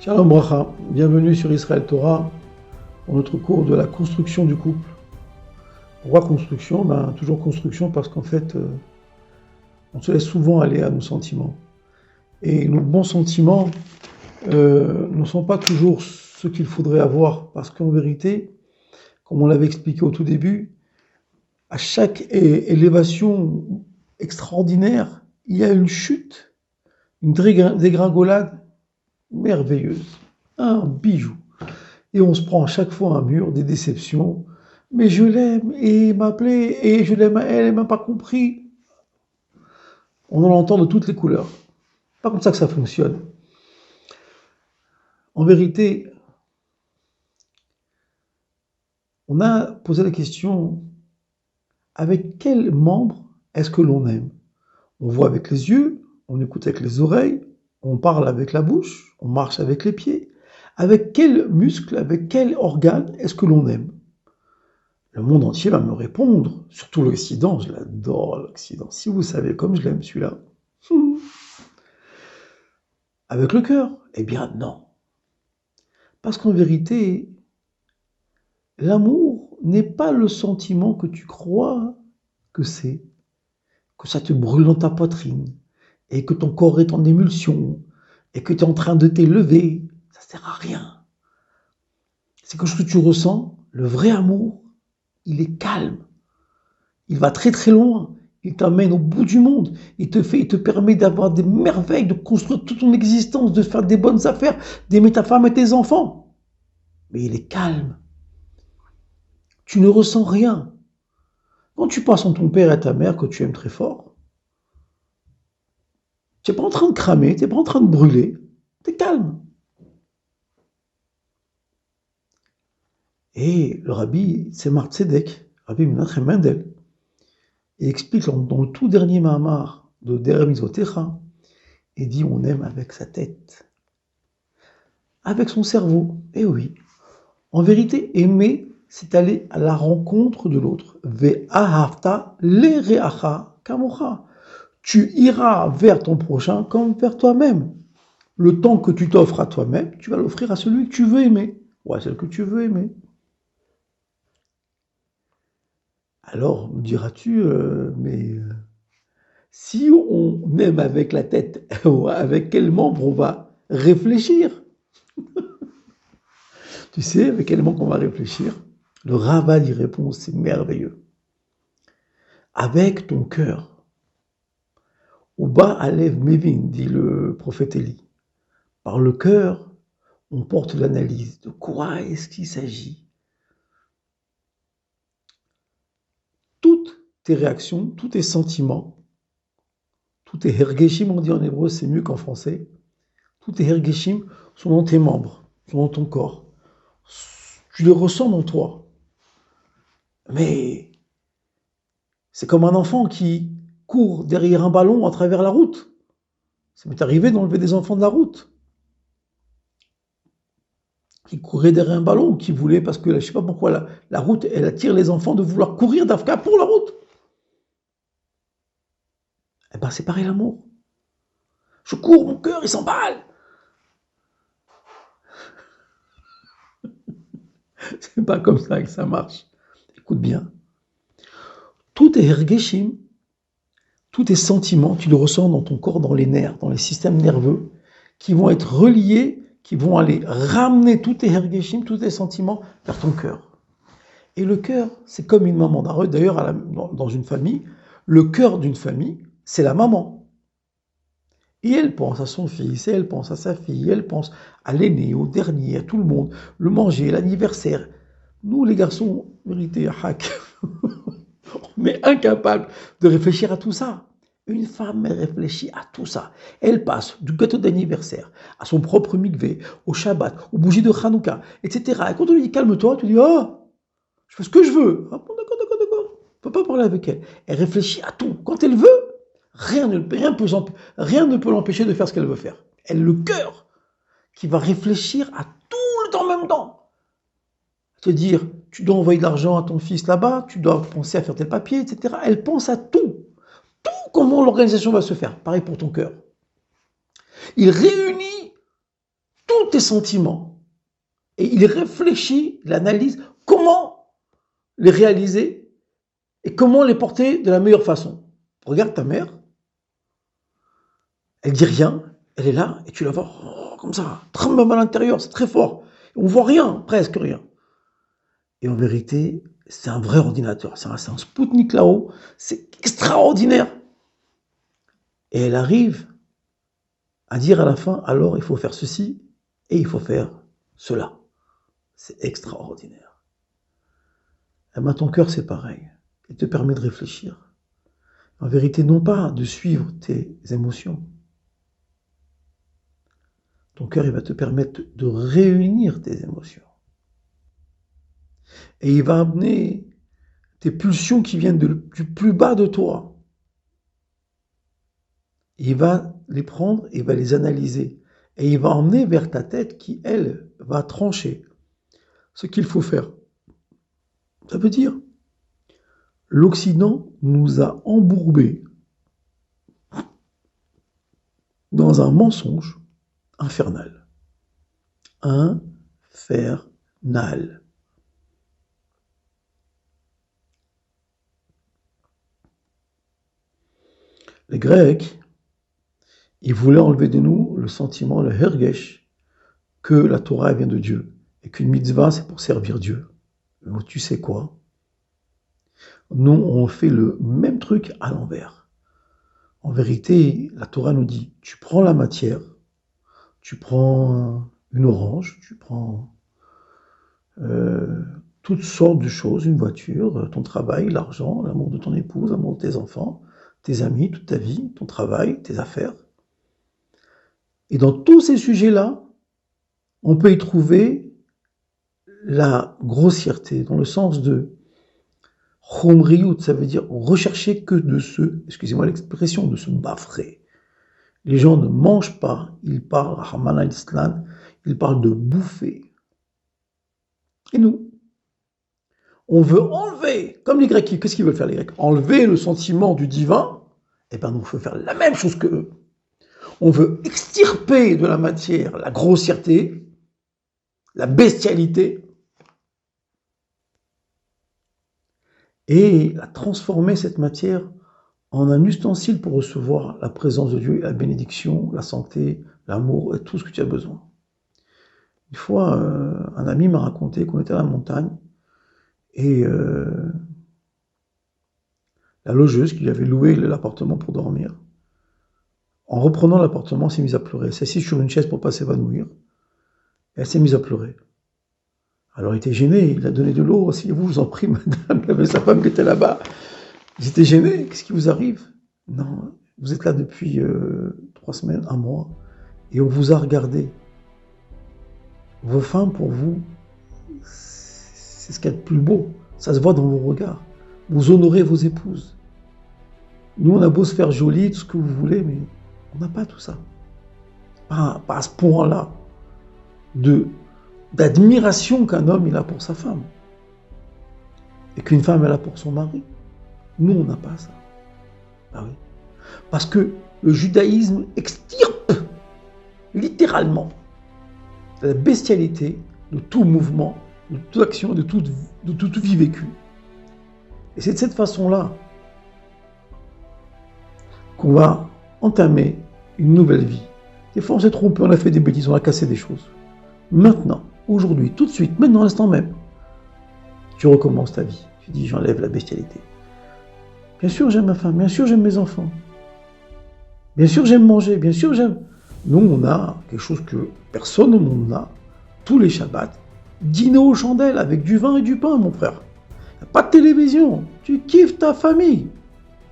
Shalom Bracha, bienvenue sur Israël Torah pour notre cours de la construction du couple. Pourquoi construction? Toujours construction parce qu'en fait, on se laisse souvent aller à nos sentiments. Et nos bons sentiments ne sont pas toujours ce qu'il faudrait avoir, parce qu'en vérité, comme on l'avait expliqué au tout début, à chaque élévation extraordinaire, il y a une chute, une dégringolade merveilleuse, un bijou. Et on se prend à chaque fois un mur, des déceptions. Mais je l'aime, et il m'appelait, et je l'aime à elle, elle m'a pas compris. On en entend de toutes les couleurs. Pas comme ça que ça fonctionne. En vérité, on a posé la question, avec quel membre est-ce que l'on aime? On voit avec les yeux, on écoute avec les oreilles, on parle avec la bouche, on marche avec les pieds. Avec quel muscle, avec quel organe est-ce que l'on aime? Le monde entier va me répondre, surtout l'Occident, je l'adore l'Occident. Si vous savez comme je l'aime celui-là. Avec le cœur? Eh bien non. Parce qu'en vérité, l'amour n'est pas le sentiment que tu crois que c'est, que ça te brûle dans ta poitrine, et que ton corps est en émulsion, et que tu es en train de t'élever. Ça sert à rien. C'est que ce que tu ressens, le vrai amour, il est calme. Il va très très loin. Il t'amène au bout du monde. Il te permet d'avoir des merveilles, de construire toute ton existence, de faire des bonnes affaires, d'aimer ta femme et tes enfants. Mais il est calme. Tu ne ressens rien. Quand tu penses en ton père et ta mère que tu aimes très fort, tu n'es pas en train de cramer, tu n'es pas en train de brûler. Tu es calme. Et le rabbi Tzemar Tzedek, Rabbi Menachem Mendel, il explique dans le tout dernier Mahamar de Der Mitzvotecha, il dit on aime avec sa tête, avec son cerveau. Et oui, en vérité, aimer, c'est aller à la rencontre de l'autre. Ve'ahavta lereacha kamocha. Tu iras vers ton prochain comme vers toi-même. Le temps que tu t'offres à toi-même, tu vas l'offrir à celui que tu veux aimer, ou à celle que tu veux aimer. Alors, me diras-tu, si on aime avec la tête, avec quel membre on va réfléchir? Tu sais avec quel membre on va réfléchir? Le Ravad y répond, c'est merveilleux. Avec ton cœur. Uba Alev Mevin, dit le prophète Élie. Par le cœur, on porte l'analyse. De quoi est-ce qu'il s'agit? Toutes tes réactions, tous tes sentiments, tous tes hergeshim, on dit en hébreu, c'est mieux qu'en français. Tous tes hergeshim sont dans tes membres, sont dans ton corps. Tu les ressens dans toi. Mais c'est comme un enfant qui court derrière un ballon à travers la route. Ça m'est arrivé d'enlever des enfants de la route. Qui couraient derrière un ballon, qui voulaient, parce que je ne sais pas pourquoi, la route, elle attire les enfants de vouloir courir d'Afka pour la route. Eh bien, c'est pareil l'amour. Je cours, mon cœur, il s'emballe. C'est pas comme ça que ça marche. Écoute bien. Tout est hergeshim, tous tes sentiments, tu le ressens dans ton corps, dans les nerfs, dans les systèmes nerveux, qui vont être reliés, qui vont aller ramener tous tes hergeshim, tous tes sentiments vers ton cœur. Et le cœur, c'est comme une maman. D'ailleurs, dans une famille, le cœur d'une famille, c'est la maman. Et elle pense à son fils, et elle pense à sa fille, elle pense à l'aîné, au dernier, à tout le monde, le manger, l'anniversaire. Nous, les garçons, vérité, hack, on est incapables de réfléchir à tout ça. Une femme, elle réfléchit à tout ça. Elle passe du gâteau d'anniversaire à son propre mikvé, au Shabbat, aux bougies de Hanouka, etc. Et quand on lui dit calme-toi, tu dis oh, je fais ce que je veux. Ah bon, d'accord. On ne peut pas parler avec elle. Elle réfléchit à tout. Quand elle veut, rien ne peut l'empêcher de faire ce qu'elle veut faire. Elle a le cœur qui va réfléchir à tout le temps en même temps. Te dire, tu dois envoyer de l'argent à ton fils là-bas, tu dois penser à faire tel papier, etc. Elle pense à tout. Tout comment l'organisation va se faire. Pareil pour ton cœur. Il réunit tout tous tes sentiments. Et il réfléchit, il analyse comment les réaliser et comment les porter de la meilleure façon. Regarde ta mère, elle dit rien, elle est là, et tu la vois comme ça, tremble à l'intérieur, c'est très fort. On voit rien, presque rien. Et en vérité, c'est un vrai ordinateur, c'est un Spoutnik là-haut, c'est extraordinaire. Et elle arrive à dire à la fin, alors il faut faire ceci et il faut faire cela. C'est extraordinaire. Et ben, ton cœur, c'est pareil. Il te permet de réfléchir. En vérité, non pas de suivre tes émotions. Ton cœur, il va te permettre de réunir tes émotions. Et il va amener tes pulsions qui viennent du plus bas de toi. Il va les prendre, il va les analyser. Et il va emmener vers ta tête qui, elle, va trancher ce qu'il faut faire. Ça veut dire, l'Occident nous a embourbés dans un mensonge infernal. Infernal. Les Grecs, ils voulaient enlever de nous le sentiment, le hergesh, que la Torah vient de Dieu et qu'une mitzvah, c'est pour servir Dieu. Mais tu sais quoi? Nous, on fait le même truc à l'envers. En vérité, la Torah nous dit, tu prends la matière, tu prends une orange, tu prends toutes sortes de choses, une voiture, ton travail, l'argent, l'amour de ton épouse, l'amour de tes enfants, tes amis, toute ta vie, ton travail, tes affaires. Et dans tous ces sujets-là, on peut y trouver la grossièreté, dans le sens de chomriout, ça veut dire rechercher que de ce, excusez-moi l'expression, de se baffrer. Les gens ne mangent pas, ils parlent, Rahman al-Islam, ils parlent de bouffer. Et nous, on veut enlever, comme les Grecs, qu'est-ce qu'ils veulent faire les Grecs? Enlever le sentiment du divin, et bien nous, on veut faire la même chose qu'eux. On veut extirper de la matière la grossièreté, la bestialité, et la transformer cette matière en un ustensile pour recevoir la présence de Dieu, la bénédiction, la santé, l'amour et tout ce que tu as besoin. Une fois, un ami m'a raconté qu'on était à la montagne et la logeuse qui lui avait loué l'appartement pour dormir, en reprenant l'appartement, s'est mise à pleurer. Elle s'est assise sur une chaise pour ne pas s'évanouir. Elle s'est mise à pleurer. Alors il était gêné, il a donné de l'eau. Asseyez-vous, je vous en prie, madame. Il avait sa femme qui était là-bas. Ils étaient gênés. Qu'est-ce qui vous arrive? Non, vous êtes là depuis 3 semaines, 1 mois, et on vous a regardé. Vos femmes, pour vous, c'est ce qu'il y a de plus beau. Ça se voit dans vos regards. Vous honorez vos épouses. Nous, on a beau se faire joli, tout ce que vous voulez, mais on n'a pas tout ça. Pas à ce point-là d'admiration qu'un homme il a pour sa femme. Et qu'une femme elle a pour son mari. Nous, on n'a pas ça. Ah oui. Parce que le judaïsme extirpe littéralement la bestialité de tout mouvement, de toute action, de toute vie vécue. Et c'est de cette façon-là qu'on va entamer une nouvelle vie. Des fois, on s'est trompé, on a fait des bêtises, on a cassé des choses. Maintenant, aujourd'hui, tout de suite, maintenant, à l'instant même, tu recommences ta vie. Tu dis, j'enlève la bestialité. Bien sûr, j'aime ma femme, bien sûr, j'aime mes enfants. Bien sûr, j'aime manger, bien sûr, j'aime. Nous, on a quelque chose que personne au monde n'a. Tous les Shabbats, dîner aux chandelles avec du vin et du pain, mon frère. Il n'y a pas de télévision. Tu kiffes ta famille.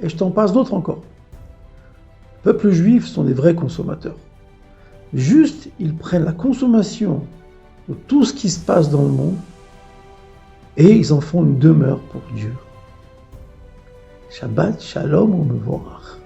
Et je t'en passe d'autres encore. Le peuple juif sont des vrais consommateurs. Juste, ils prennent la consommation de tout ce qui se passe dans le monde et ils en font une demeure pour Dieu. Shabbat Shalom ou Mevorach.